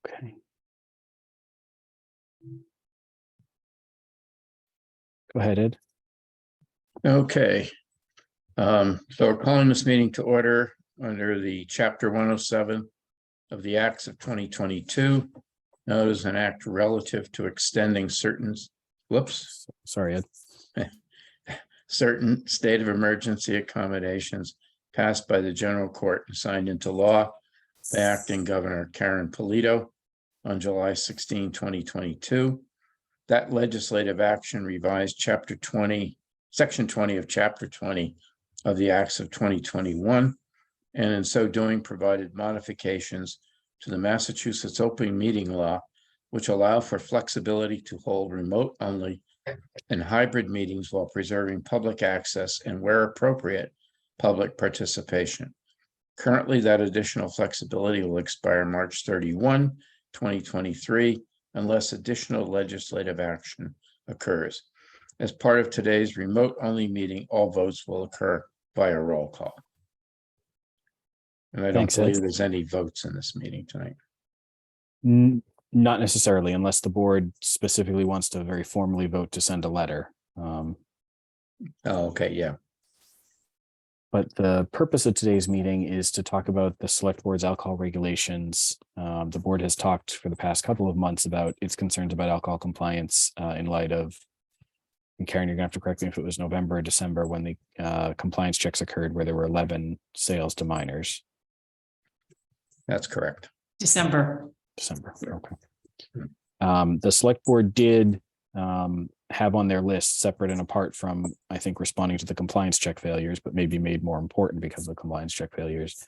Okay. Go ahead, Ed. Okay. So we're calling this meeting to order under the Chapter 107 of the Acts of 2022. Now, it is an act relative to extending certain, Sorry, Ed. certain state of emergency accommodations passed by the General Court and signed into law by Acting Governor Karen Polito on July 16, 2022. That legislative action revised Chapter 20, Section 20 of Chapter 20 of the Acts of 2021, and in so doing provided modifications to the Massachusetts open meeting law, which allow for flexibility to hold remote only and hybrid meetings while preserving public access and, where appropriate, public participation. Currently, that additional flexibility will expire March 31, 2023, unless additional legislative action occurs. As part of today's remote-only meeting, all votes will occur via roll call. And I don't believe there's any votes in this meeting tonight. Not necessarily, unless the board specifically wants to very formally vote to send a letter. Okay, yeah. But the purpose of today's meeting is to talk about the select board's alcohol regulations. The board has talked for the past couple of months about its concerns about alcohol compliance in light of, and Karen, you're gonna have to correct me if it was November or December when the compliance checks occurred where there were 11 sales to minors. That's correct. December. Okay. The select board did have on their list, separate and apart from, I think, responding to the compliance check failures, but maybe made more important because of the compliance check failures,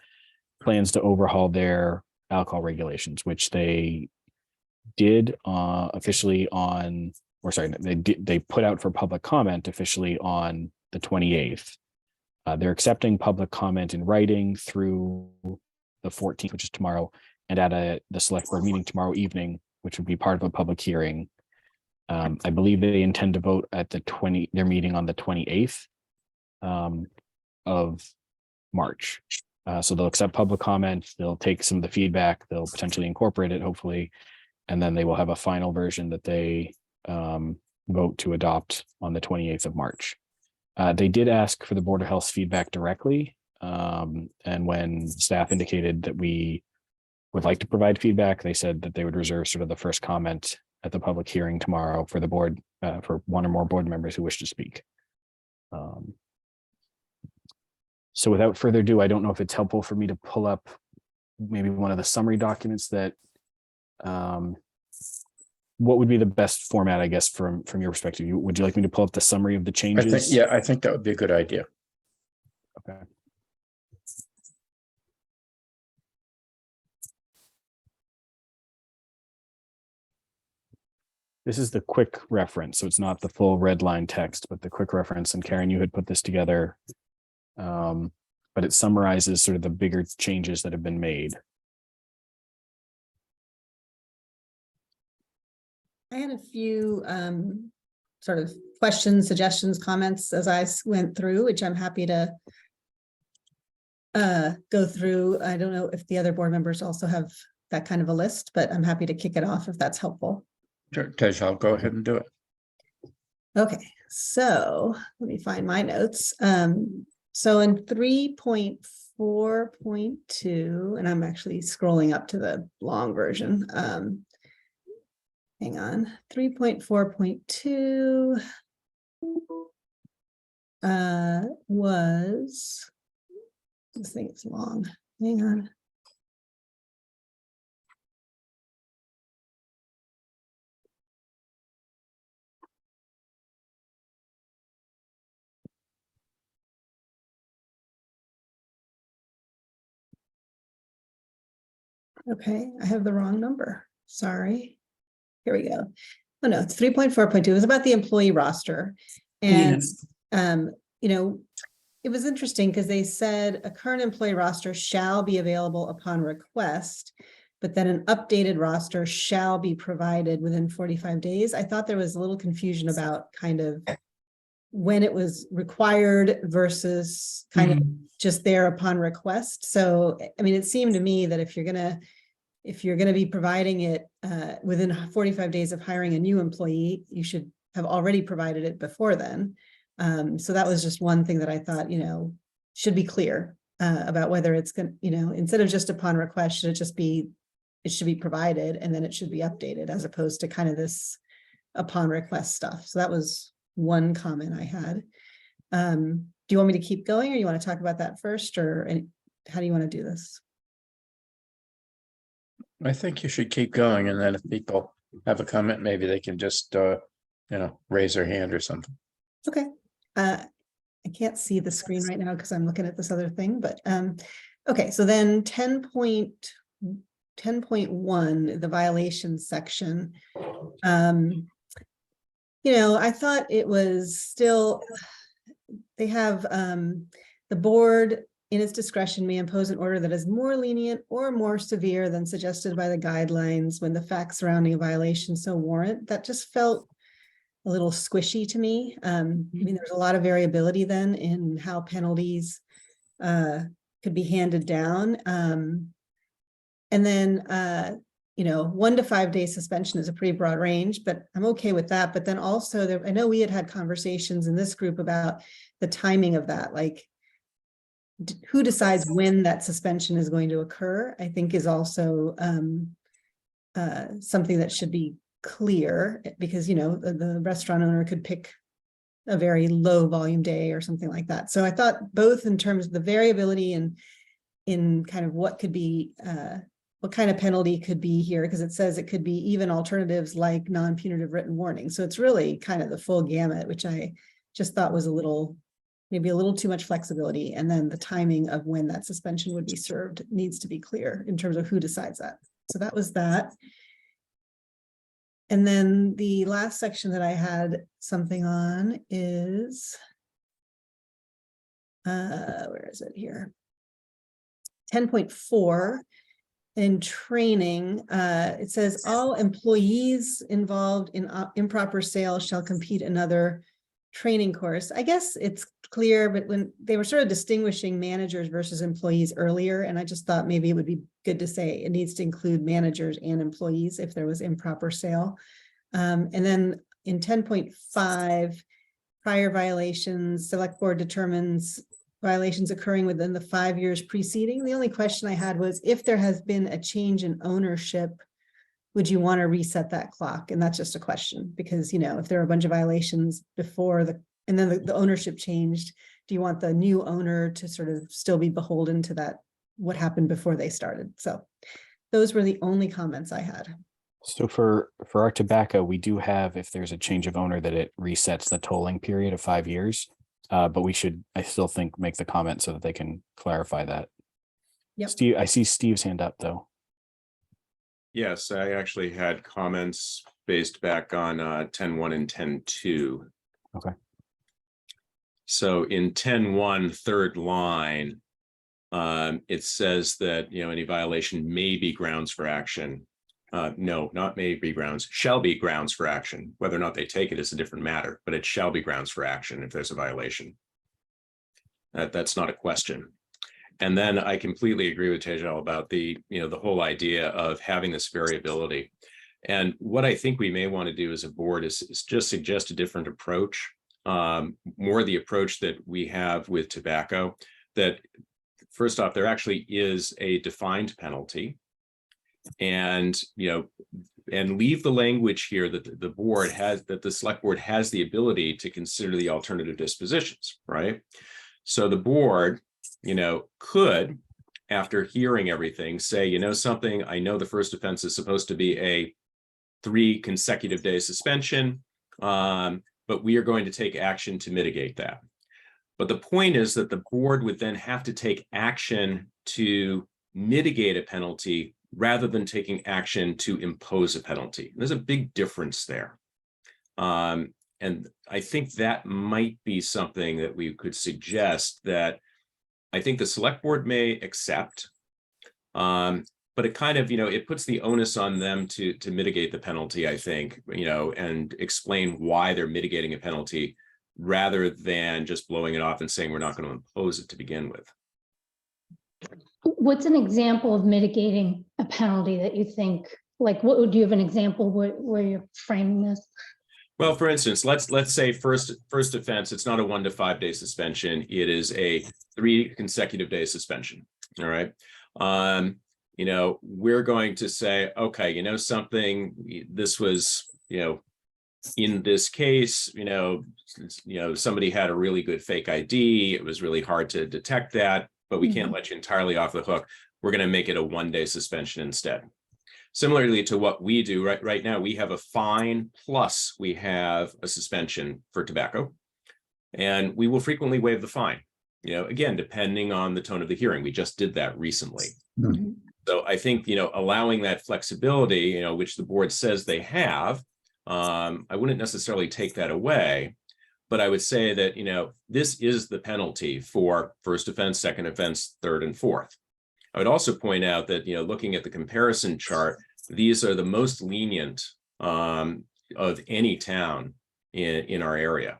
plans to overhaul their alcohol regulations, which they did officially on, or sorry, they put out for public comment officially on the 28th. They're accepting public comment in writing through the 14th, which is tomorrow, and at the select board meeting tomorrow evening, which would be part of a public hearing. I believe they intend to vote at their meeting on the 28th of March. So they'll accept public comment, they'll take some of the feedback, they'll potentially incorporate it, hopefully, and then they will have a final version that they vote to adopt on the 28th of March. They did ask for the Board of Health's feedback directly, and when staff indicated that we would like to provide feedback, they said that they would reserve sort of the first comment at the public hearing tomorrow for the board, for one or more board members who wish to speak. So without further ado, I don't know if it's helpful for me to pull up maybe one of the summary documents that, what would be the best format, I guess, from your perspective? Would you like me to pull up the summary of the changes? I think that would be a good idea. Okay. This is the quick reference, so it's not the full red line text, but the quick reference. And Karen, you had put this together, but it summarizes sort of the bigger changes that have been made. I had a few sort of questions, suggestions, comments as I went through, which I'm happy to go through. I don't know if the other board members also have that kind of a list, but I'm happy to kick it off if that's helpful. Tej, I'll go ahead and do it. Okay, so let me find my notes. So in 3.4.2, and I'm actually scrolling up to the long version. Hang on, 3.4.2 was, this thing is long. Hang on. Okay, I have the wrong number. Sorry. Here we go. Oh no, it's 3.4.2. It was about the employee roster. And you know, it was interesting because they said a current employee roster shall be available upon request, but then an updated roster shall be provided within 45 days. I thought there was a little confusion about kind of when it was required versus kind of just there upon request. So, I mean, it seemed to me that if you're going to if you're going to be providing it within 45 days of hiring a new employee, you should have already provided it before then. So that was just one thing that I thought, should be clear about whether it's going to, instead of just upon request, should it just be, it should be provided and then it should be updated, as opposed to kind of this upon request stuff. So that was one comment I had. Do you want me to keep going, or you want to talk about that first, or how do you want to do this? I think you should keep going, and then if people have a comment, maybe they can just, raise their hand or something. Okay. I can't see the screen right now because I'm looking at this other thing, but okay. So then 10.1, the violations section. I thought it was still, they have the board in its discretion may impose an order that is more lenient or more severe than suggested by the guidelines when the facts surrounding a violation so warrant. That just felt a little squishy to me. There's a lot of variability then in how penalties could be handed down. And then 1 to 5 day suspension is a pretty broad range, but I'm okay with that. But then also I know we had conversations in this group about the timing of that, like who decides when that suspension is going to occur, I think is also something that should be clear, because, the restaurant owner could pick a very low volume day or something like that. So I thought both in terms of the variability and in kind of what could be, what kind of penalty could be here, because it says it could be even alternatives like non-punitive written warning. So it's really kind of the full gamut, which I just thought was maybe a little too much flexibility. And then the timing of when that suspension would be served needs to be clear in terms of who decides that. So that was that. And then the last section that I had something on is, where is it here? 10.4. In training, it says all employees involved in improper sales shall compete another training course. I guess it's clear, but when they were sort of distinguishing managers versus employees earlier, and I just thought maybe it would be good to say it needs to include managers and employees if there was improper sale. And then in 10.5, prior violations, select board determines violations occurring within the 5 years preceding. The only question I had was if there has been a change in ownership, would you want to reset that clock? And that's just a question, because, if there are a bunch of violations before and then the ownership changed, do you want the new owner to sort of still be beholden to that, what happened before they started? So those were the only comments I had. So for our tobacco, we do have, if there's a change of owner, that it resets the tolling period of 5 years. But we should, I still think, make the comment so that they can clarify that. Yep. Steve, I see Steve's hand up though. Yes, I actually had comments based back on 10.1 and 10.2. Okay. So in 10.1, third line, it says that any violation may be grounds for action. No, not may be grounds, shall be grounds for action. Whether or not they take it is a different matter, but it shall be grounds for action if there's a violation. That's not a question. And then I completely agree with Tejal about the whole idea of having this variability. And what I think we may want to do as a board is just suggest a different approach, more the approach that we have with tobacco, that first off, there actually is a defined penalty. And and leave the language here that the board has, that the select board has the ability to consider the alternative dispositions, right? So the board, could, after hearing everything, say, something, I know the first offense is supposed to be a 3 consecutive day suspension, but we are going to take action to mitigate that. But the point is that the board would then have to take action to mitigate a penalty rather than taking action to impose a penalty. There's a big difference there. And I think that might be something that we could suggest that I think the select board may accept, but it kind of, it puts the onus on them to mitigate the penalty, I think, and explain why they're mitigating a penalty rather than just blowing it off and saying we're not going to impose it to begin with. What's an example of mitigating a a penalty that you think, like, what would you have an example where you're framing this? Well, for instance, let's say first offense, it's not a 1 to 5 day suspension. It is a 3 consecutive day suspension. All right. We're going to say, okay, something, this was, in this case, somebody had a really good fake ID. It was really hard to detect that, but we can't let you entirely off the hook. We're going to make it a 1 day suspension instead. Similarly to what we do right now, we have a fine plus we have a suspension for tobacco, and we will frequently waive the fine. Again, depending on the tone of the hearing. We just did that recently. Hmm. So I think, allowing that flexibility, which the board says they have, I wouldn't necessarily take that away, but I would say that, this is the penalty for first offense, second offense, third and fourth. I would also point out that, looking at the comparison chart, these are the most lenient of any town in our area.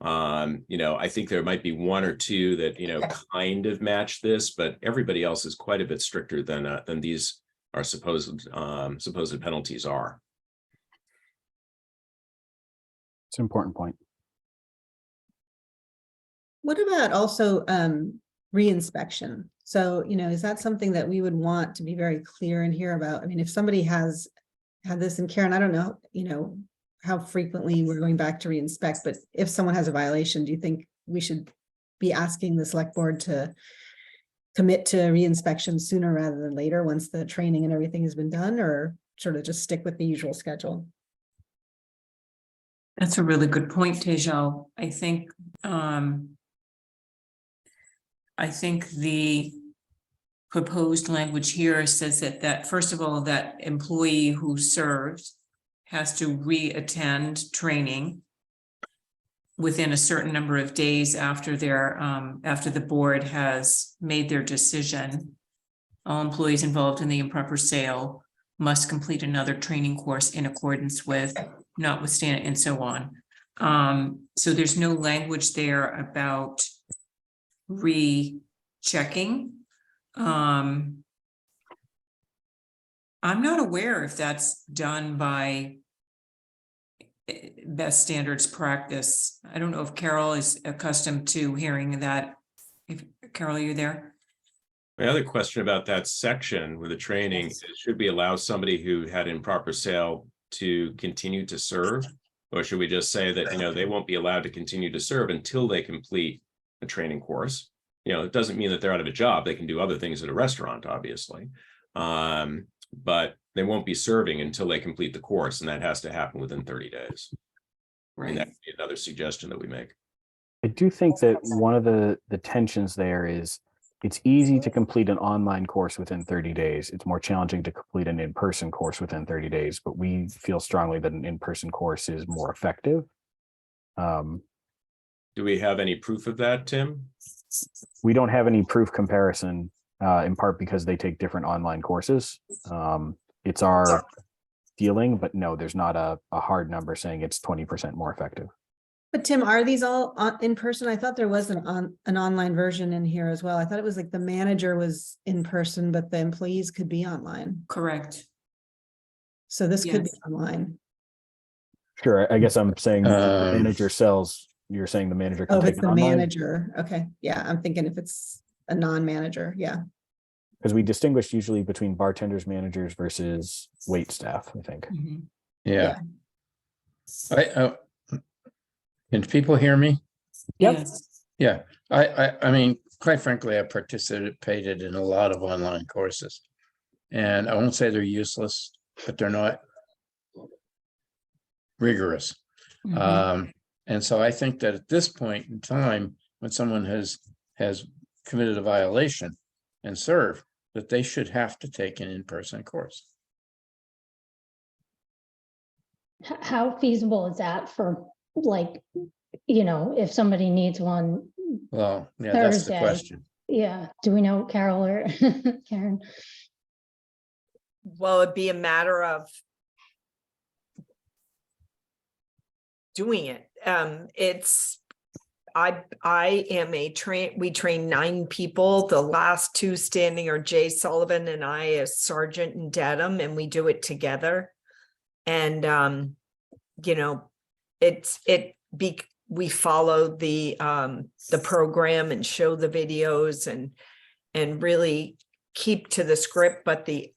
I think there might be 1 or 2 that, kind of match this, but everybody else is quite a bit stricter than these are supposed penalties are. It's an important point. What about also reinspection? So, is that something that we would want to be very clear in here about? I mean, if somebody has had this, and Karen, I don't know, how frequently we're going back to reinspect, but if someone has a violation, do you think we should be asking the select board to commit to reinspection sooner rather than later once the training and everything has been done, or sort of just stick with the usual schedule? That's a really good point, Tejal. I think the proposed language here says that first of all, that employee who served has to re-attend training within a certain number of days after after the board has made their decision. All employees involved in the improper sale must complete another training course in accordance with, notwithstanding, and so on. So there's no language there about rechecking. I'm not aware if that's done by best standards practice. I don't know if Carol is accustomed to hearing that. Carol, are you there? My other question about that section with the training is, should we allow somebody who had improper sale to continue to serve? Or should we just say that, they won't be allowed to continue to serve until they complete a training course? It doesn't mean that they're out of a job. They can do other things at a restaurant, obviously. But they won't be serving until they complete the course, and that has to happen within 30 days. Right. And that would be another suggestion that we make. I do think that one of the tensions there is it's easy to complete an online course within 30 days. It's more challenging to complete an in-person course within 30 days, but we feel strongly that an in-person course is more effective. Do we have any proof of that, Tim? We don't have any proof comparison, in part because they take different online courses. It's our feeling, but no, there's not a hard number saying it's 20% more effective. But Tim, are these all in person? I thought there was an online version in here as well. I thought it was like the manager was in person, but the employees could be online. Correct. So this could be Yes. online. Sure, I guess I'm saying the manager sells. You're saying the manager can Oh, if take it's it the online? manager. Okay. Yeah, I'm thinking if it's a non-manager. Yeah. Because we distinguish usually between bartenders, managers versus wait staff, I think. Mhm. Yeah. Can people hear me? Yep. Yes. Yeah, I mean, quite frankly, I participated in a lot of online courses. And I won't say they're useless, but they're not rigorous. Mhm. And so I think that at this point in time, when someone has committed a violation and served, that they should have to take an in-person course. How feasible is that for, like, if somebody needs one? Well, yeah, that's the Thursday. question. Yeah, do we know, Carol or Karen? Well, it'd be a matter of doing it. I am we train 9 people. The last 2 standing are Jay Sullivan and I as sergeant in Dedham, and we do it together. And, you know, we follow the program and show the videos and really keep to the script, but the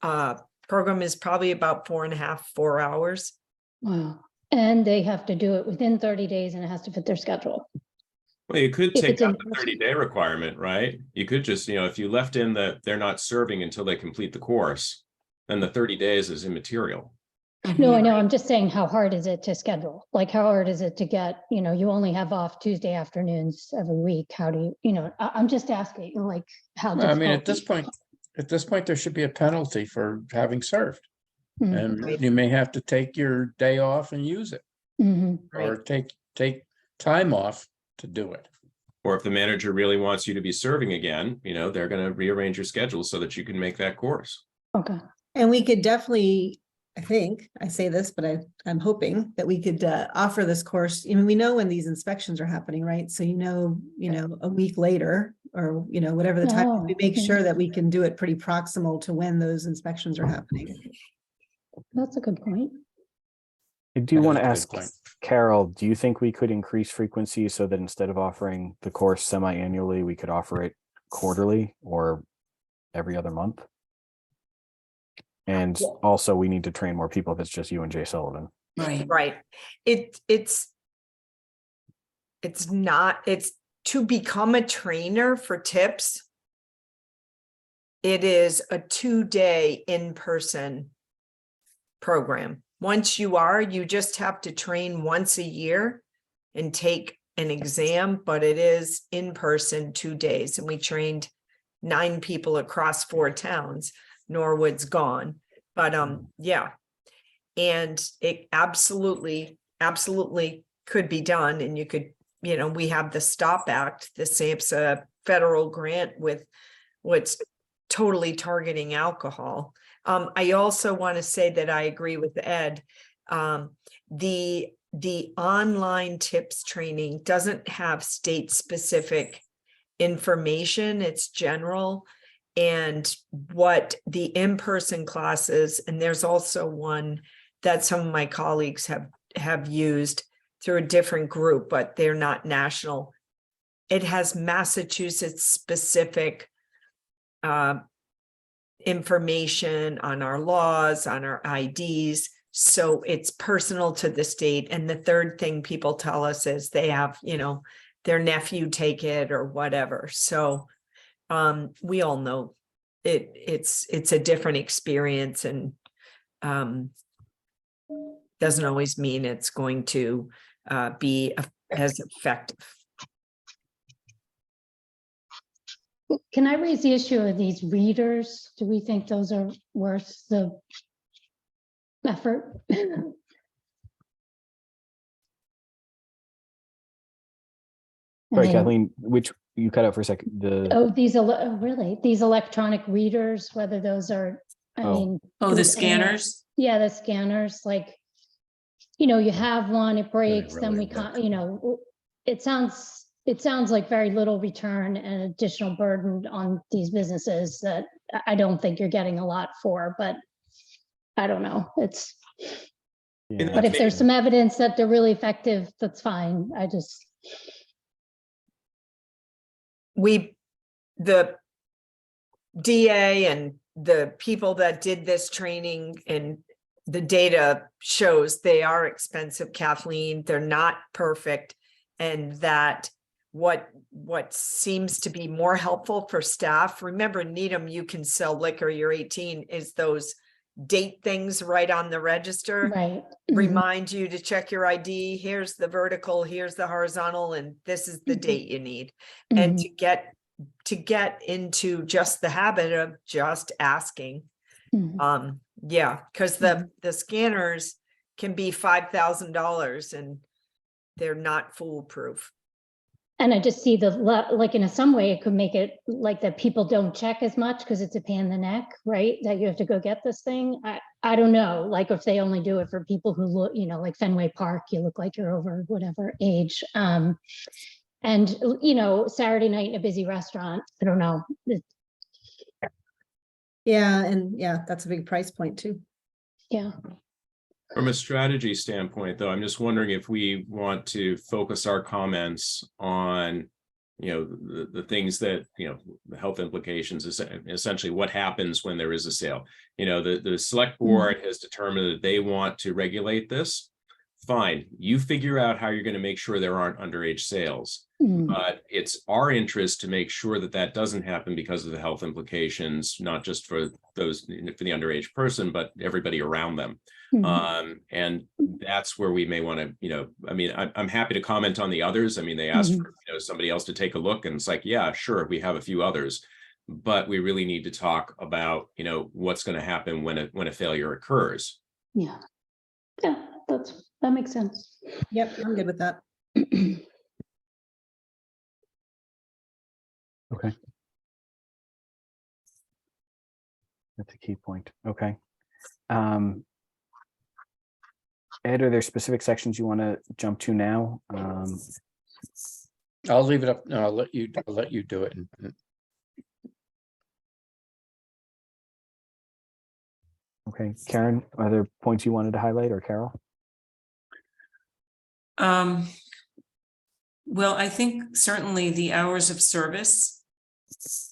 program is probably about 4 hours. Wow. And they have to do it within 30 days and it has to fit their schedule. Well, you could If take it's in out the 30-day requirement, right? You could just, if you left in that they're not serving until they complete the course, then the 30 days is immaterial. No, I know. I'm just saying, how hard is it to schedule? Like, how hard is it to get, you only have off Tuesday afternoons every week. How do you, I'm just asking, like, how Well, I mean, difficult. at this point, there should be a penalty for having served. Mhm. And you may have to take your day off and use it, Mhm. or take time off to do it. Or if the manager really wants you to be serving again, they're going to rearrange your schedule so that you can make that course. Okay. And we could definitely, I say this, but I'm hoping that we could offer this course. We know when these inspections are happening, right? So, a week later or, whatever the time, we make sure that we can do it pretty proximal to when those inspections are happening. That's a good point. I do That want is to a good ask point. Carol, do you think we could increase frequency so that instead of offering the course semi-annually, we could offer it quarterly or every other month? And also we need to train more people if it's just you and Jay Sullivan. Right. It's to become a trainer for tips. It is a 2-day in-person program. Once you just have to train once a year and take an exam, but it is in person 2 days. And we trained 9 people across 4 towns. Norwood's gone, but yeah. And it absolutely could be done. And you could, we have the STOP Act, the SAMHSA federal grant with what's totally targeting alcohol. I also want to say that I agree with Ed. The online tips training doesn't have state specific information. It's general. And what the in-person classes, and there's also one that some of my colleagues have used through a different group, but they're not national. It has Massachusetts specific information on our laws, on our IDs. So it's personal to the state. And the third thing people tell us is they have, their nephew take it or whatever. So we all know it's a different experience, and doesn't always mean it's going to be as effective. Can I raise the issue of these readers? Do we think those are worth the effort? Sorry, Kathleen, which you cut out for a second. These electronic readers, whether those are, the scanners. Yeah, the scanners, like, you have one, it breaks, then really we can't, it sounds like very little return and additional burden on these businesses that I don't think you're getting a lot for, but I don't know. But if there's some evidence that they're really effective, that's fine. The DA and the people that did this training, and the data shows they are expensive, Kathleen. They're not perfect. And that what seems to be more helpful for staff, remember Needham, you can sell liquor, you're 18, is those date things right on the register. Right. Remind you to check your ID. Here's the vertical, here's the horizontal, and this is the date you need. And to get into just the habit of just asking. Yeah, because the scanners can be $5,000 and they're not foolproof. And I just see like in some way it could make it like that people don't check as much because it's a pain in the neck, right? That you have to go get this thing. I don't know, like if they only do it for people who look, like Fenway Park, you look like you're over whatever age. And, Saturday night in a busy restaurant, I don't know. Yeah, and yeah, that's a big price point too. Yeah. From a strategy standpoint, though, I'm just wondering if we want to focus our comments on, the things that, the health implications is essentially what happens when there is a sale. The select board has determined that they want to regulate this. Fine, you figure out how you're going to make sure there aren't underage sales. But it's our interest to make sure that that doesn't happen because of the health implications, not just for those, for the underage person, but everybody around them. And that's where we may want to, I'm happy to comment on the others. They asked for somebody else to take a look, and it's like, yeah, sure, we have a few others, but we really need to talk about, what's going to happen when a failure occurs. Yeah. Yeah, that makes sense. Yep, I'm good with that. Okay. That's a key point. Okay. Ed, are there specific sections you want to jump to now? I'll leave it up. No, I'll let you do it. Okay, Karen, are there points you wanted to highlight, or Carol? Well, I think certainly the hours of service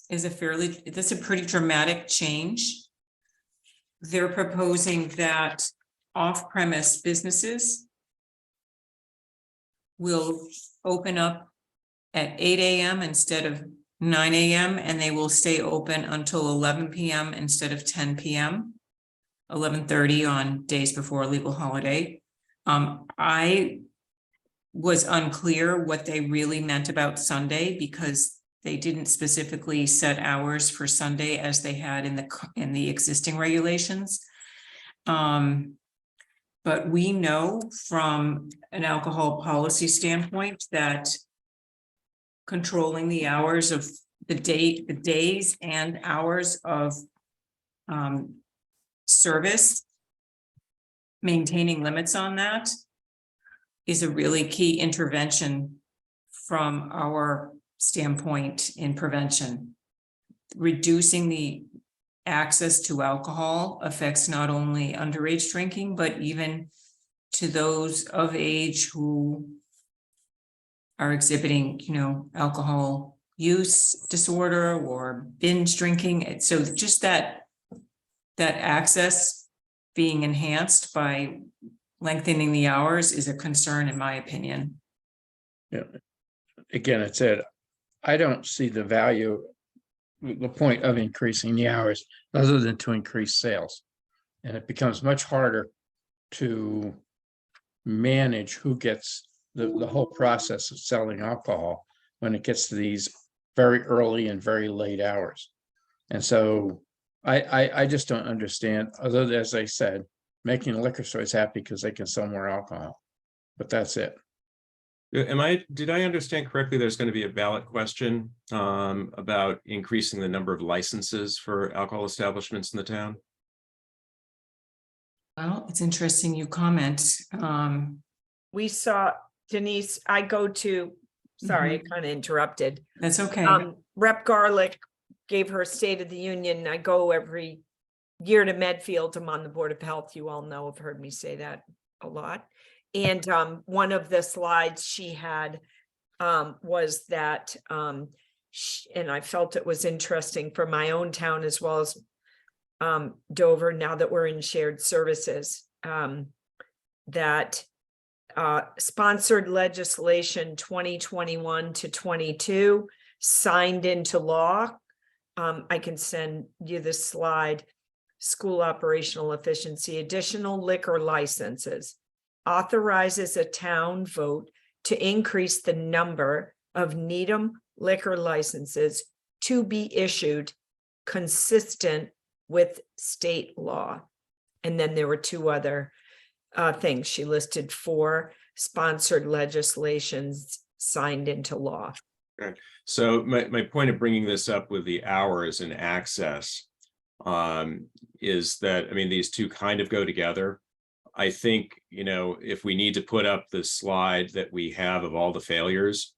is that's a pretty dramatic change. They're proposing that off-premise businesses will open up at 8 a.m. instead of 9 a.m. and they will stay open until 11 p.m. instead of 10 p.m. 11:30 on days before a legal holiday. I was unclear what they really meant about Sunday, because they didn't specifically set hours for Sunday as they had in the existing regulations. But we know from an alcohol policy standpoint that controlling the hours of the days and hours of service, maintaining limits on that is a really key intervention from our standpoint in prevention. Reducing the access to alcohol affects not only underage drinking, but even to those of age who are exhibiting, alcohol use disorder or binge drinking. So just that access being enhanced by lengthening the hours is a concern, in my opinion. Yeah. Again, it said, I don't see the point of increasing the hours other than to increase sales. And it becomes much harder to manage who gets the whole process of selling alcohol when it gets to these very early and very late hours. And so I just don't understand, other than, as I said, making liquor stores happy because they can sell more alcohol, but that's it. Did I understand correctly? There's going to be a ballot question about increasing the number of licenses for alcohol establishments in the town. Well, it's interesting you comment. We saw, Denise, sorry, I kind of interrupted. That's okay. Rep Garlick gave her State of the Union. I go every year to Medfield. I'm on the Board of Health. You all know, have heard me say that a lot. And one of the slides she had was that, and I felt it was interesting for my own town as well as Dover, now that we're in shared services, that sponsored legislation 2021 to 22 signed into law. I can send you this slide. School operational efficiency, additional liquor licenses, authorizes a town vote to increase the number of Needham liquor licenses to be issued consistent with state law. And then there were two other things. She listed 4 sponsored legislations signed into law. Right. So my point of bringing this up with the hours and access is that, these two kind of go together. I think, if we need to put up the slide that we have of all the failures,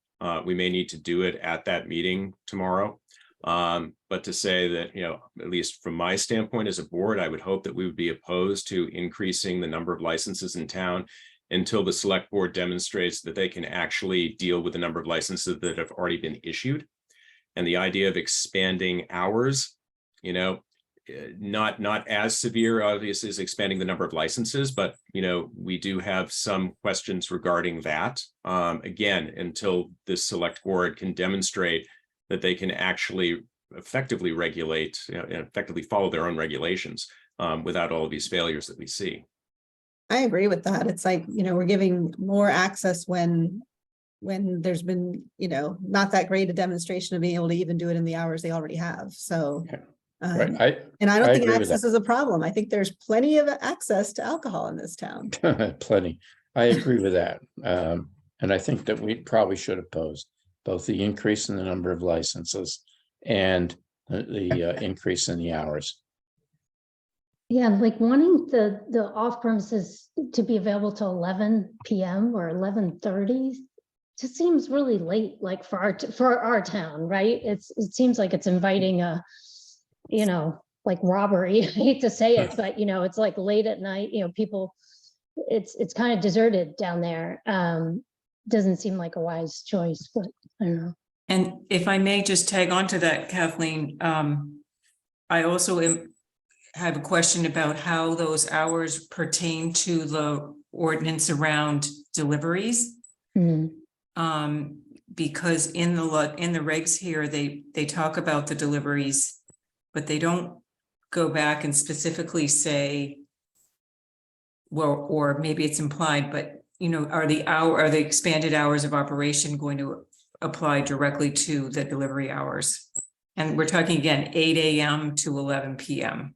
We may need to do it at that meeting tomorrow. But to say that, at least from my standpoint as a board, I would hope that we would be opposed to increasing the number of licenses in town until the select board demonstrates that they can actually deal with the number of licenses that have already been issued. And the idea of expanding hours, not as severe, obviously, as expanding the number of licenses, but, we do have some questions regarding that. Again, until this select board can demonstrate that they can actually effectively regulate, and effectively follow their own regulations without all of these failures that we see. I agree with that. It's like, we're giving more access when there's been, not that great a demonstration of being able to even do it in the hours they already have. So, Right. and I don't I think agree with access is a problem. I think there's plenty of access to alcohol in this town. Plenty. I agree with that. And I think that we probably should oppose both the increase in the number of licenses and the increase in the hours. Yeah, like wanting the off premises to be available till 11 p.m. or 11:30 just seems really late, like for our town, right? It seems like it's inviting a, like robbery. I hate to say it, but it's like late at night, people, it's kind of deserted down there. Doesn't seem like a wise choice, but I don't know. And if I may just tag on to that, Kathleen, I also have a question about how those hours pertain to the ordinance around deliveries. Because in the regs here, they talk about the deliveries, but they don't go back and specifically say, well, or maybe it's implied, but are the expanded hours of operation going to apply directly to the delivery hours? And we're talking again, 8 a.m. to 11 p.m.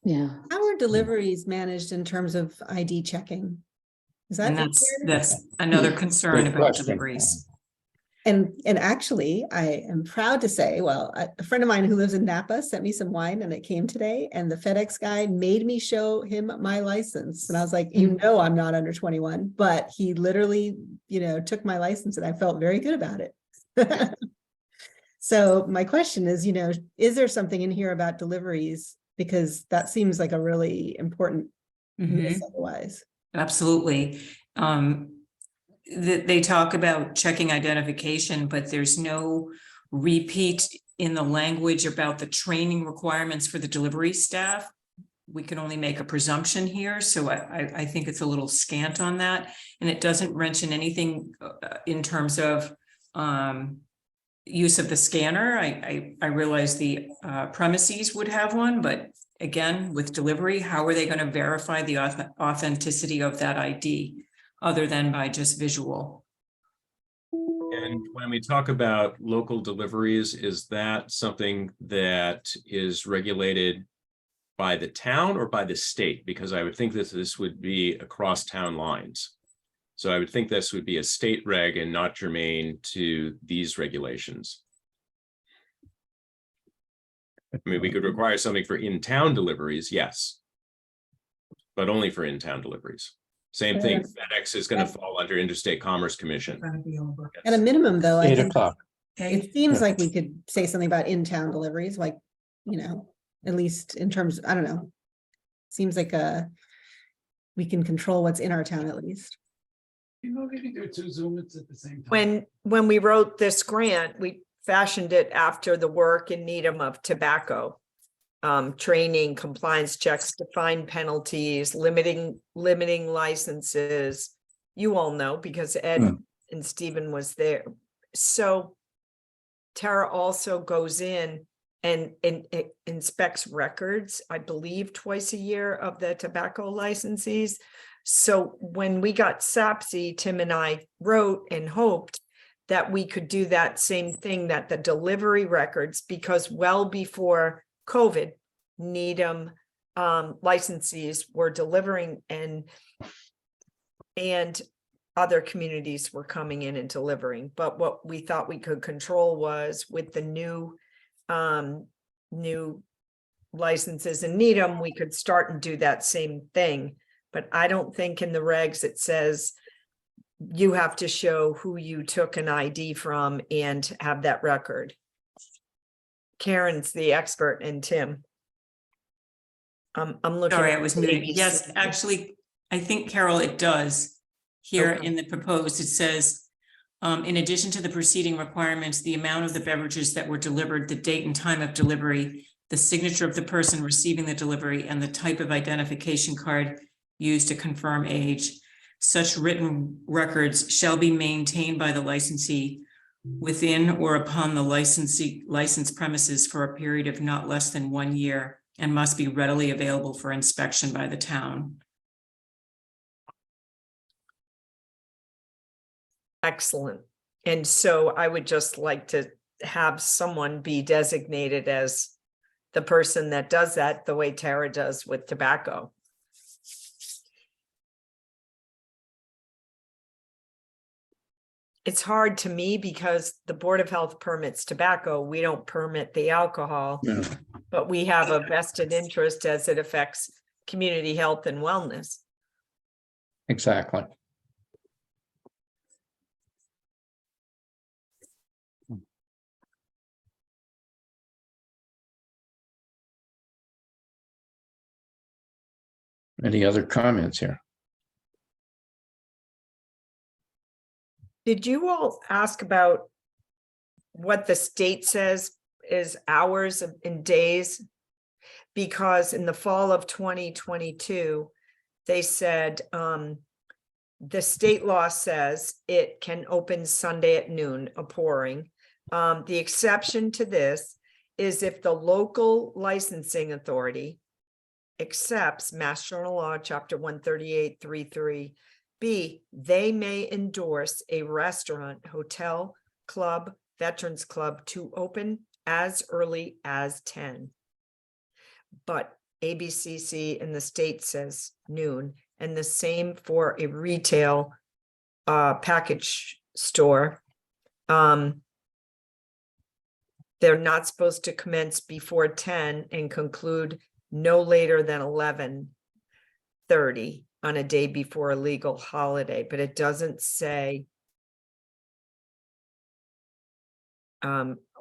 Yeah. How are deliveries managed in terms of ID checking? Is that And in here? that's another concern Good about question. deliveries. And actually, I am proud to say, a friend of mine who lives in Napa sent me some wine and it came today, and the FedEx guy made me show him my license. And I was like, I'm not under 21, but he literally, took my license and I felt very good about it. So my question is, is there something in here about deliveries? Because that seems like a really important miss otherwise. Absolutely. They talk about checking identification, but there's no repeat in the language about the training requirements for the delivery staff. We can only make a presumption here, so I think it's a little scant on that, and it doesn't mention anything in terms of use of the scanner. I realize the premises would have one, but again, with delivery, how are they going to verify the authenticity of that ID other than by just visual? And when we talk about local deliveries, is that something that is regulated by the town or by the state? Because I would think that this would be across town lines. So I would think this would be a state reg and not germane to these regulations. I mean, we could require something for in-town deliveries, yes, but only for in-town deliveries. Same thing, FedEx is going to fall under Interstate Commerce Commission. At a minimum, though, I 8 think o'clock. it seems like we could say something about in-town deliveries, like, at least in terms, I don't know. Seems like we can control what's in our town at least. We can do 2 Zooms at the same time. When we wrote this grant, we fashioned it after the work in Needham of tobacco. Training, compliance checks, defined penalties, limiting licenses. You all know because Ed and Stephen was there. So Tara also goes in and inspects records, I believe twice a year, of the tobacco licensees. So when we got SAPSI, Tim and I wrote and hoped that we could do that same thing, that the delivery records, because well before COVID, Needham licensees were delivering and other communities were coming in and delivering. But what we thought we could control was with the new licenses in Needham, we could start and do that same thing. But I don't think in the regs it says you have to show who you took an ID from and have that record. Karen's the expert, and Tim. I'm looking. Sorry, at I was the muted. ABC. Yes, actually, I think, Carol, it does. Here Okay. in the proposed, it says, in addition to the preceding requirements, the amount of the beverages that were delivered, the date and time of delivery, the signature of the person receiving the delivery, and the type of identification card used to confirm age. Such written records shall be maintained by the licensee within or upon the licensed premises for a period of not less than 1 year and must be readily available for inspection by the town. Excellent. And so I would just like to have someone be designated as the person that does that, the way Tara does with tobacco. It's hard to me because the Board of Health permits tobacco. We don't permit the alcohol, No. but we have a vested interest as it affects community health and wellness. Exactly. Any other comments here? Did you all ask about what the state says is hours in days? Because in the fall of 2022, they said the state law says it can open Sunday at noon, a pouring. The exception to this is if the local licensing authority accepts Mass General Law, Chapter 138.33. B, they may endorse a restaurant, hotel, club, veterans club to open as early as 10. But ABCC in the state says noon, and the same for a retail package store. They're not supposed to commence before 10 and conclude no later than 11:30 on a day before a legal holiday, but it doesn't say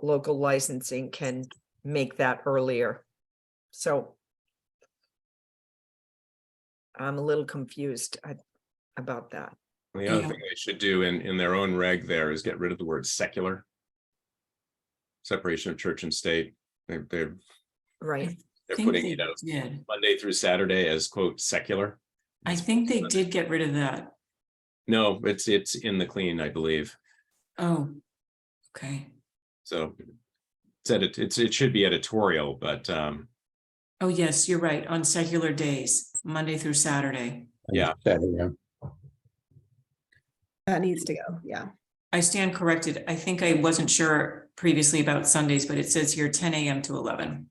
local licensing can make that earlier. So I'm a little confused about that. The other Yeah. thing they should do in their own reg there is get rid of the word secular. Separation of church and state. They're Right. Think putting they it out did. Monday through Saturday as quote secular. I think they did get rid of that. No, it's in the clean, I believe. Oh, okay. So it should be editorial, but Oh, yes, you're right. On secular days, Monday through Saturday. Yeah. Saturday. That needs to go, yeah. I stand corrected. I think I wasn't sure previously about Sundays, but it says here 10 a.m. to 11.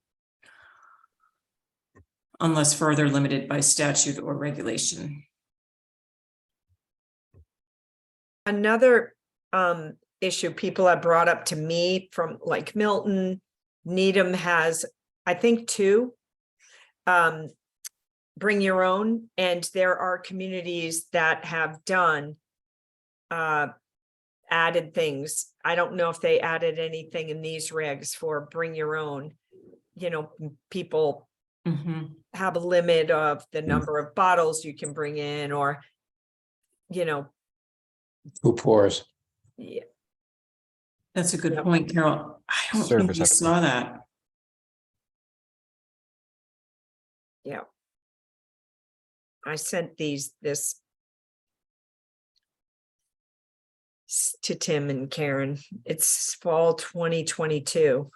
Unless further limited by statute or regulation. Another issue people have brought up to me from like Milton, Needham has, I think, 2. Bring your own, and there are communities that have done added things. I don't know if they added anything in these regs for bring your own. You know, people have a limit of the number of bottles you can bring in, or, you know. Who pours? Yeah. That's a good Yep. point, Carol. I don't think Service we etiquette. saw that. Yeah. I sent this to Tim and Karen. It's fall 2022.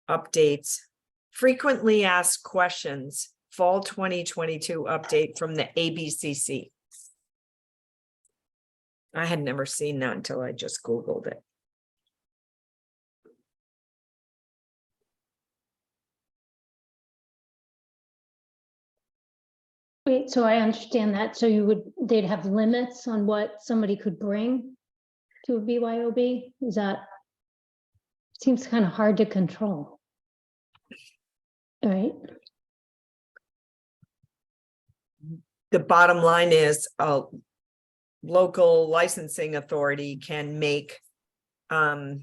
Updates. Frequently asked questions, fall 2022 update from the ABCC. I had never seen that until I just Googled it. Wait, so I understand that. So they'd have limits on what somebody could bring to a BYOB? Is that, seems kind of hard to control. All right. The bottom line is local licensing authority can make parameters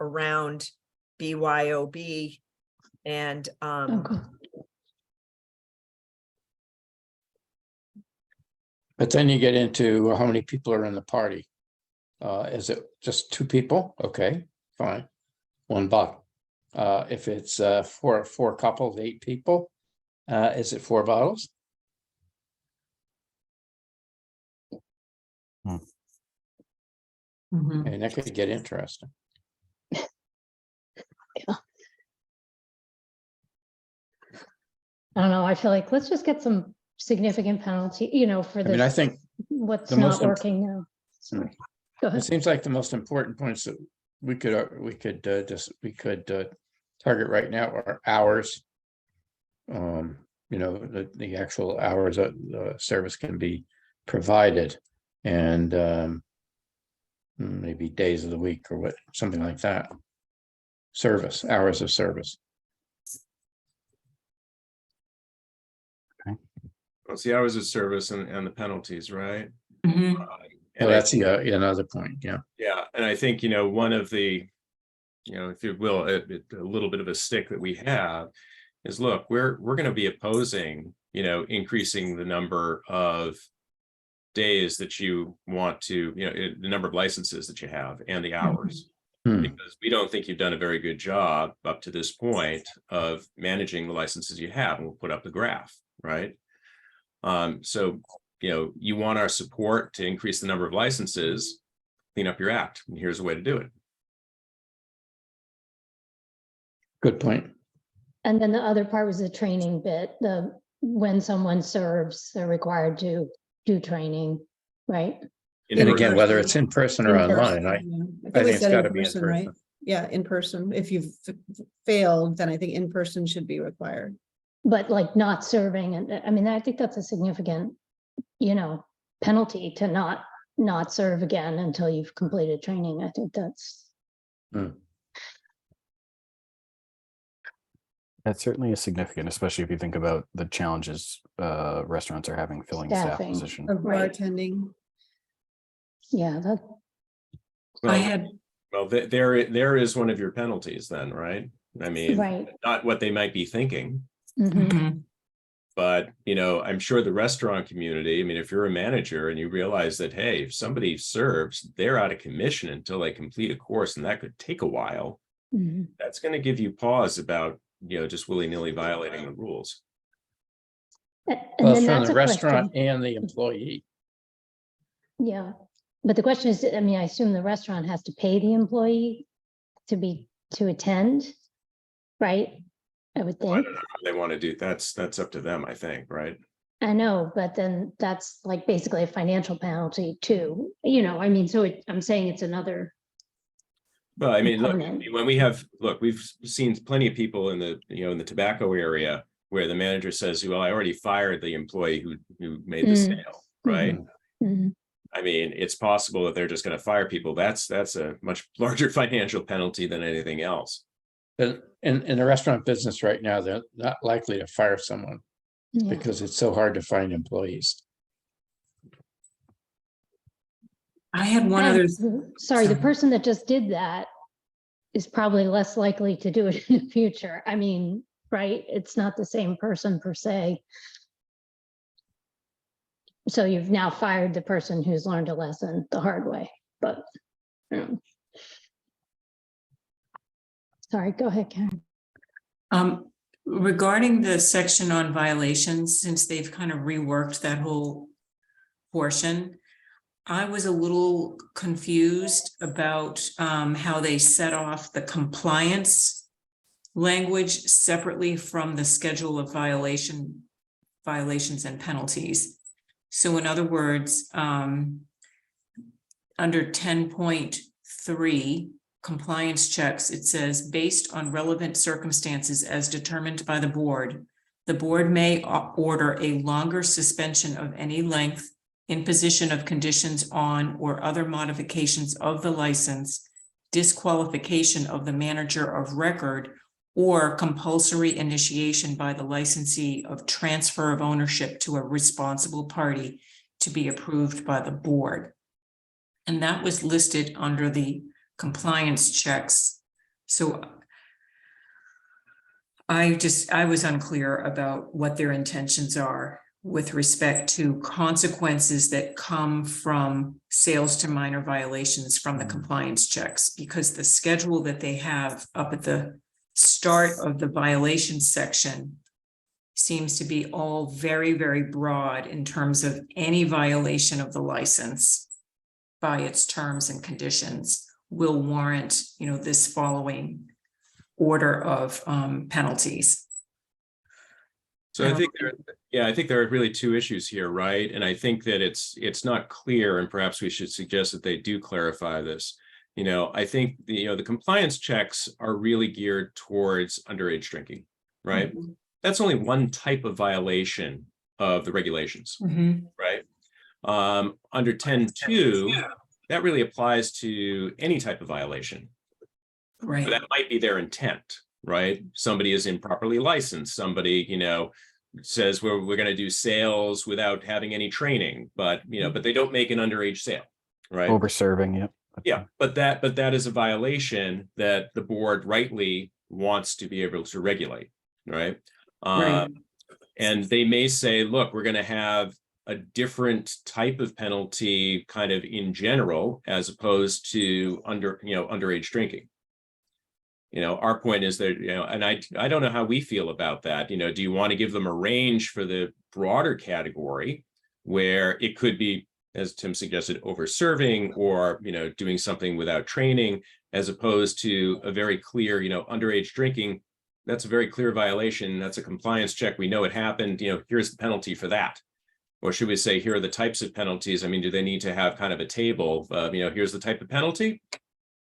around BYOB and Okay. But then you get into how many people are in the party. Is it just 2 people? Okay, fine. $1. If it's four couples, 8 people, is it 4 bottles? Mhm. And that could get interesting. I don't know, I feel like let's just get some significant penalty, you know, for I mean, I this, think what's the not most imp- working now. Sorry. Go it ahead. seems like the most important points that we could target right now are hours. You know, the actual hours of the service can be provided, and maybe days of the week or what, something like that. Service, hours of service. It's the hours of service and the penalties, right? Mhm. And Well, I that's think- another point, yeah. Yeah, and I think, one of the, if you will, a little bit of a stick that we have is, look, we're going to be opposing, increasing the number of days that you want to, the number of licenses that you have and the hours. Because we don't think you've done a very good job up to this point of managing the licenses you have, and we'll put up the graph, right? So, you want our support to increase the number of licenses, clean up your act, and here's a way to do it. Good point. And then the other part was the training bit, when someone serves, they're required to do training, right? And again, whether it's in person or online, I think think we it's said gotta be in person, right? person. Yeah, in person. If you've failed, then I think in person should be required. But like not serving, and I mean, I think that's a significant, penalty to not serve again until you've completed training. I think that's. That certainly is significant, especially if you think about the challenges restaurants are having filling staff Staffing. position. Of Right. bartending. Yeah, that, I had, Well, there is one of your penalties then, right? I mean, right. not what they might be thinking, Mhm. Mhm. but, I'm sure the restaurant community, I mean, if you're a manager and you realize that, hey, if somebody serves, they're out of commission until they complete a course, and that could take a while, Mhm. that's going to give you pause about, just willy-nilly violating the rules. And Well, then it's from that's the a restaurant question. and the employee. Yeah, but the question is, I mean, I assume the restaurant has to pay the employee to attend, right? I would I don't think. know how they want to do, that's up to them, I think, right? I know, but then that's like basically a financial penalty too, I mean, so I'm saying it's another. Well, I mean, look, Component. when we've seen plenty of people in the tobacco area where the manager says, well, I already fired the employee who made the sale, right? Mhm. I mean, it's possible that they're just going to fire people. That's a much larger financial penalty than anything else. But in the restaurant business right now, they're not likely to fire someone Yeah. because it's so hard to find employees. I had one other, Sorry, the sorry. person that just did that is probably less likely to do it in the future. I mean, right? It's not the same person per se. So you've now fired the person who's learned a lesson the hard way, but. Sorry, go ahead, Karen. regarding the section on violations, since they've kind of reworked that whole portion, I was a little confused about how they set off the compliance language separately from the schedule of violations and penalties. So in other words, under 10.3 compliance checks, it says, based on relevant circumstances as determined by the board may order a longer suspension of any length, imposition of conditions on or other modifications of the license, disqualification of the manager of record, or compulsory initiation by the licensee of transfer of ownership to a responsible party to be approved by the board. And that was listed under the compliance checks. So I was unclear about what their intentions are with respect to consequences that come from sales to minor violations from the compliance checks, because the schedule that they have up at the start of the violation section seems to be all very, very broad in terms of any violation of the license by its terms and conditions will warrant, this following order of penalties. So I think there are really two issues here, right? And I think that it's not clear, and perhaps we should suggest that they do clarify this. I think the compliance checks are really geared towards underage drinking, right? Mm-hmm. That's only one type of violation of the regulations, Mm-hmm. right? Under 10.2, that really applies to any type of violation. Right. But that might be their intent, right? Somebody is improperly licensed. Somebody, says we're going to do sales without having any training, but but they don't make an underage sale, right? Over serving, yep. Yeah, but that is a violation that the board rightly wants to be able to regulate, right? Right. And they may say, look, we're going to have a different type of penalty kind of in general, as opposed to underage drinking. Our point is that, and I don't know how we feel about that. Do you want to give them a range for the broader category where it could be, as Tim suggested, over serving or, doing something without training, as opposed to a very clear, underage drinking? That's a very clear violation. That's a compliance check. We know it happened. Here's the penalty for that. Or should we say, here are the types of penalties? I mean, do they need to have kind of a table of, here's the type of penalty,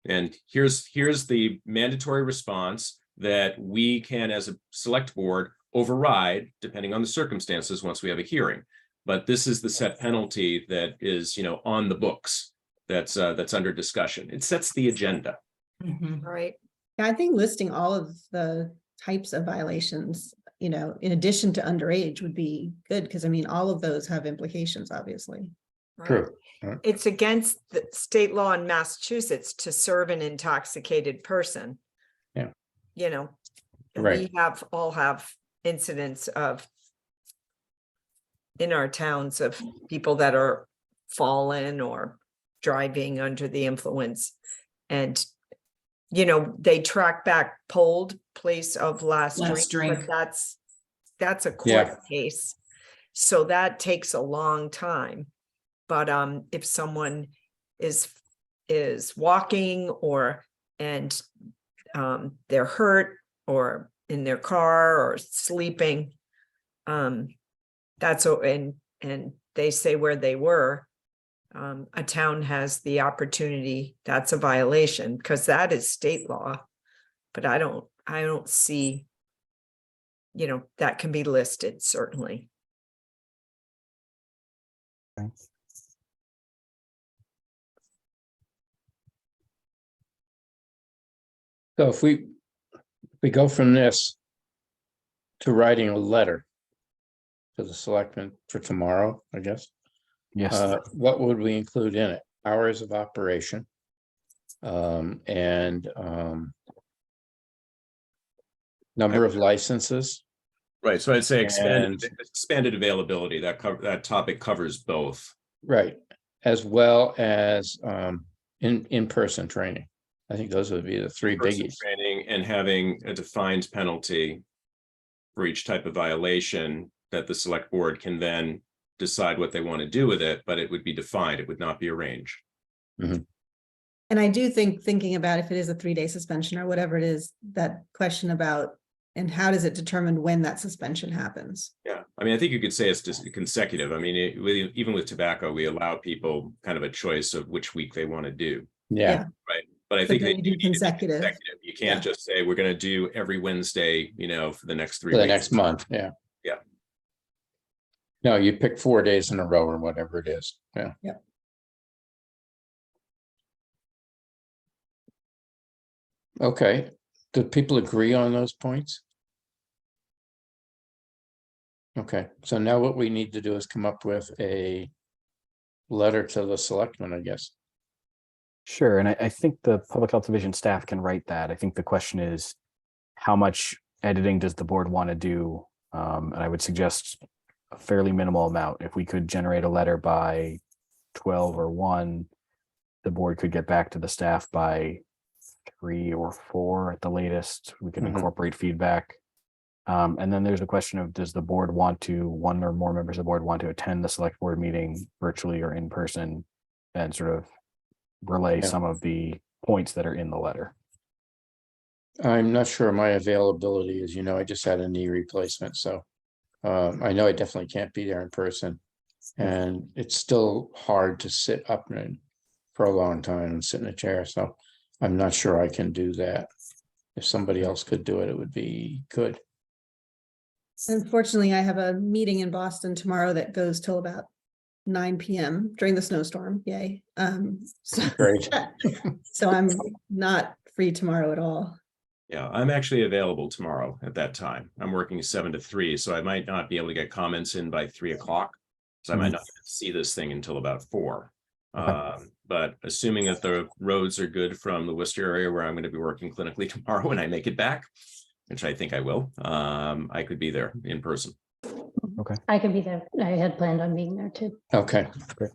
and here's the mandatory response that we can, as a select board, override depending on the circumstances once we have a hearing. But this is the set penalty that is, on the books. That's under discussion. It sets the agenda. Mm-hmm. Right. I think listing all of the types of violations, in addition to underage would be good, because all of those have implications, obviously. Right. True. It's against the state law in Massachusetts to serve an intoxicated person. Yeah. And Right. we all have incidents in our towns of people that are fallen or driving under the influence. And, they track back polled place of last drink, but that's a court case. So that takes a long time. But if someone is walking and they're hurt or in their car or sleeping, and they say where they were, a town has the opportunity. That's a violation because that is state law. But I don't see, that can be listed, certainly. Thanks. So if we go from this to writing a letter to the selectmen for tomorrow, I guess, Yes. what would we include in it? Hours of operation, and number of licenses. Right. So I'd say expanded And- expanded availability. That topic covers both. Right, as well as in-person training. I think those would be the three Person biggies. training and having a defined penalty for each type of violation that the select board can then decide what they want to do with it, but it would be defined. It would not be a range. And I do thinking about if it is a 3-day suspension or whatever it is, that question about, and how does it determine when that suspension happens? Yeah. I mean, I think you could say it's just consecutive. I mean, even with tobacco, we allow people kind of a choice of which week they want to do. Yeah, Right. But I But think then they you do do need to be consecutive. consecutive. You can't just say we're going to do every Wednesday, for the next 3 for the weeks. next month, yeah. Yeah. No, you pick 4 days in a row or whatever it is, yeah. Yep. Okay, do people agree on those points? Okay, so now what we need to do is come up with a letter to the selectmen, I guess. Sure, and I think the Public Health Division staff can write that. I think the question is, how much editing does the board want to do? And I would suggest a fairly minimal amount. If we could generate a letter by 12 or 1, the board could get back to the staff by 3 or 4 at the latest. We can Mhm. incorporate feedback. And then there's a question of, does the board want to, one or more members of the board want to attend the select board meeting virtually or in person, and sort of relay Yeah. some of the points that are in the letter? I'm not sure my availability is, I just had a knee replacement, so I know I definitely can't be there in person. And it's still hard to sit up for a long time and sit in a chair, so I'm not sure I can do that. If somebody else could do it, it would be good. Unfortunately, I have a meeting in Boston tomorrow that goes till about 9 p.m. during the snowstorm. Yay. So, Great. so I'm not free tomorrow at all. Yeah, I'm actually available tomorrow at that time. I'm working 7 to 3, so I might not be able to get comments in by 3 o'clock. So I might not see this thing until about 4. But assuming that the roads are good from the Worcester area where I'm going to be working clinically tomorrow when I make it back, which I think I will, I could be there in person. I could be there. I had planned on being there too. Okay. Great.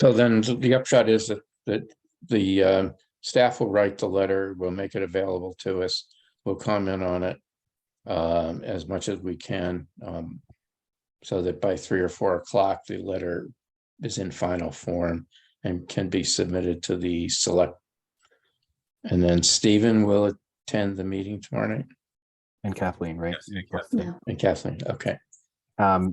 So then the upshot is that the staff will write the letter, we'll make it available to us, we'll comment on it as much as we can, so that by 3 or 4 o'clock, the letter is in final form and can be submitted to the select. And then Stephen will attend the meeting tomorrow night, And Kathleen, right? Yeah. and Kathleen. Okay.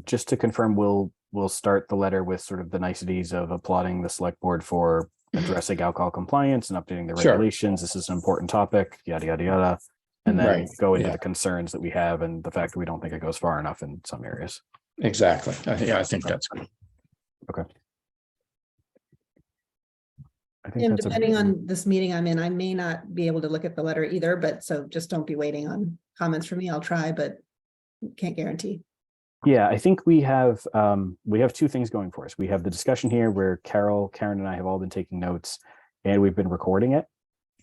Just to confirm, we'll start the letter with sort of the niceties of applauding the select board for addressing alcohol compliance and updating the Sure. regulations. This is an important topic, yada, yada, yada. And then Right, go into yeah. the concerns that we have and the fact that we don't think it goes far enough in some areas. Exactly. I think that's good. I think And that's depending on this meeting I'm in, I may not be able to look at the letter either, but so just don't be waiting on comments from me. I'll try, but can't guarantee. Yeah, I think we have 2 things going for us. We have the discussion here where Karen and I have all been taking notes, and we've been recording it.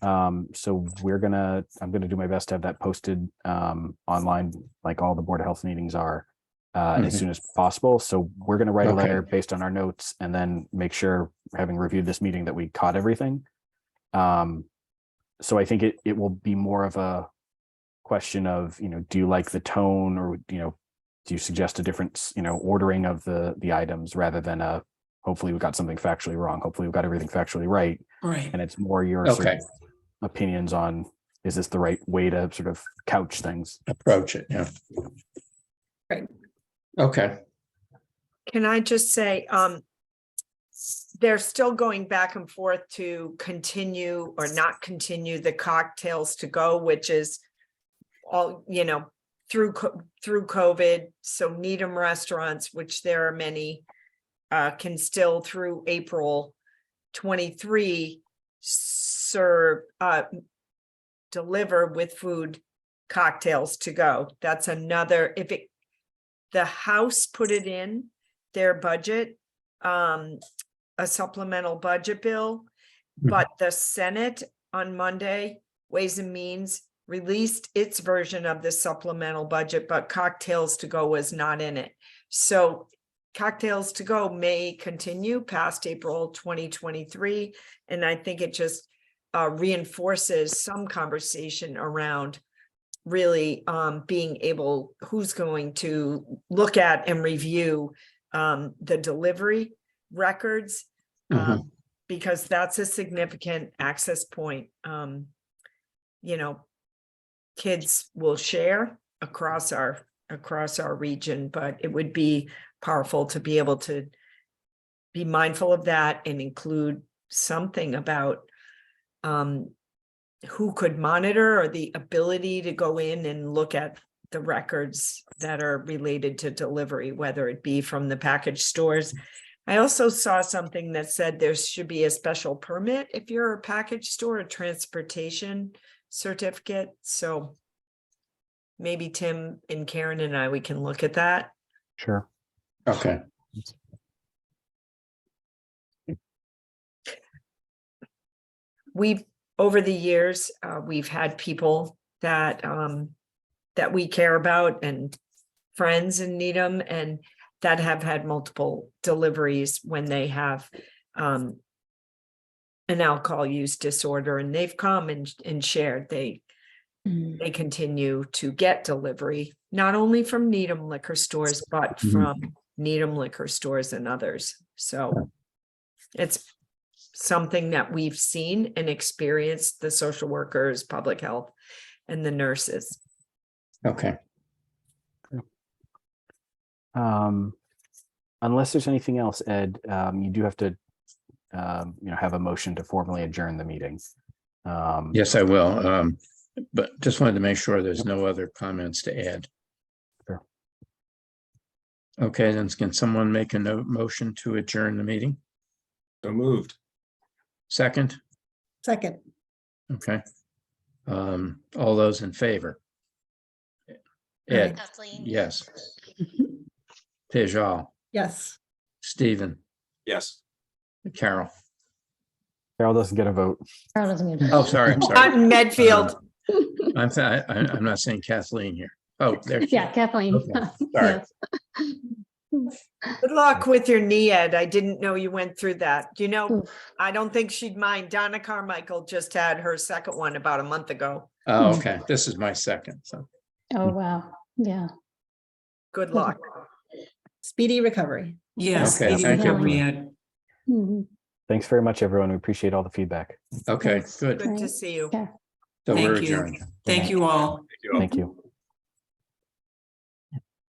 So I'm gonna do my best to have that posted online, like all the Board of Health meetings are, as soon as possible. So we're gonna write a Okay. letter based on our notes and then make sure, having reviewed this meeting, that we caught everything. So I think it will be more of a question of, do you like the tone, or do you suggest a different, ordering of the items, rather than hopefully we got something factually wrong. Hopefully we've got everything factually right. Right. And it's more your sort Okay. of opinions on, is this the right way to sort of couch things? Approach it, yeah. Right. Okay. Can I just say, they're still going back and forth to continue or not continue the cocktails to go, which is all, through COVID. So Needham restaurants, which there are many, can still through April 23 serve, deliver with food cocktails to go. That's another, the House put it in their budget, a supplemental budget bill, but the Senate on Monday, Ways and Means, released its version of the supplemental budget, but cocktails to go was not in it. So cocktails to go may continue past April 2023. And I think it just reinforces some conversation around really being able, who's going to look at and review the delivery records, because that's a significant access point. Kids will share across our region, but it would be powerful to be able to be mindful of that and include something about who could monitor, or the ability to go in and look at the records that are related to delivery, whether it be from the package stores. I also saw something that said there should be a special permit if you're a package store, a transportation certificate. So maybe Tim and Karen and we can look at that. Sure. Okay. we've, over the years, we've had people that, that we care about and friends in Needham and that have had multiple deliveries when they have, an alcohol use disorder, and they've come and shared, they continue to get delivery, not only from Needham liquor stores, but from Needham liquor stores and others. So it's something that we've seen and experienced, the social workers, public health, and the nurses. Okay, Unless there's anything else, Ed, you do have to, have a motion to formally adjourn the meeting. yes, I will. But just wanted to make sure there's no other comments to add. Sure. Okay, then can someone make a motion to adjourn the meeting? So moved. Second? Second, Okay. All those in favor? Ed, Kathleen. yes. Tejal, yes. Stephen, Yes. Carol. Carol doesn't get a vote. Carol doesn't get- Oh, sorry, I'm Not sorry. in Medfield. I'm not saying Kathleen here. Oh, there. she Yeah, is. Kathleen. Okay, sorry. Yes. Good luck with your knee, Ed. I didn't know you went through that. You know, Oof. I don't think she'd mind. Donna Carmichael just had her second one about a month ago. Oh, okay. This is my second, so. Oh, wow. Yeah. Good luck. Speedy recovery. Yes. Okay, speedy thank you. recovery, Ed. Mhm. Thanks very much, everyone. We appreciate all the feedback. Okay, Thanks. good. Good to Right. see you. Okay. So we're Thank you. adjourned. Thank you all. Thank you.